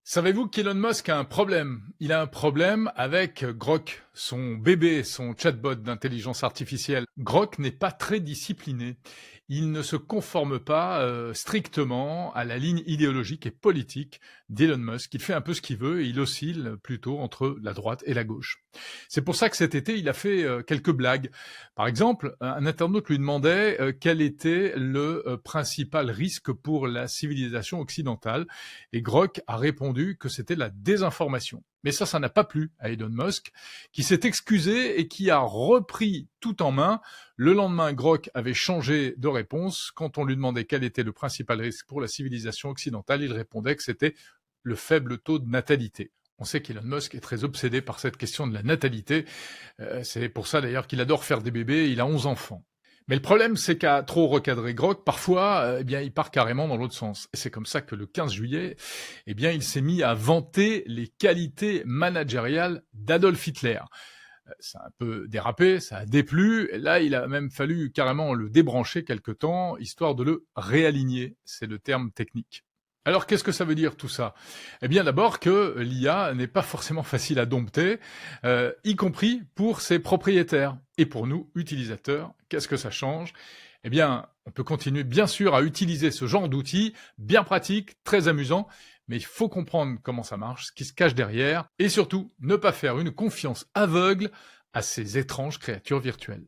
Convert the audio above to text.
Savez-vous qu'Elon Musk a un problème? Il a un problème avec Grok, son bébé, son chatbot d'intelligence artificielle. Grok n'est pas très discipliné. Il ne se conforme pas strictement à la ligne idéologique et politique d'Elon Musk. Il fait un peu ce qu'il veut et il oscille plutôt entre la droite et la gauche. C'est pour ça que cet été, il a fait quelques blagues. Par exemple, un internaute lui demandait quel était le principal risque pour la civilisation occidentale. Et Grok a répondu que c'était la désinformation. Mais ça n'a pas plu à Elon Musk, qui s'est excusé et qui a repris tout en main. Le lendemain, Grok avait changé de réponse. Quand on lui demandait quel était le principal risque pour la civilisation occidentale, il répondait que c'était le faible taux de natalité. On sait qu'Elon Musk est très obsédé par cette question de la natalité. C'est pour ça d'ailleurs qu'il adore faire des bébés. Il a 11 enfants. Mais le problème, c'est qu'à trop recadrer Grok, parfois, il part carrément dans l'autre sens. Et c'est comme ça que le 15 juillet, il s'est mis à vanter les qualités managériales d'Adolf Hitler. Ça a un peu dérapé, ça a déplu. Et là, il a même fallu carrément le débrancher quelque temps, histoire de le réaligner. C'est le terme technique. Alors, qu'est-ce que ça veut dire tout ça? Eh bien, d'abord que l'IA n'est pas forcément facile à dompter, y compris pour ses propriétaires. Et pour nous, utilisateurs, qu'est-ce que ça change? Eh bien, on peut continuer bien sûr à utiliser ce genre d'outils, bien pratiques, très amusants, mais il faut comprendre comment ça marche, ce qui se cache derrière, et surtout, ne pas faire une confiance aveugle à ces étranges créatures virtuelles.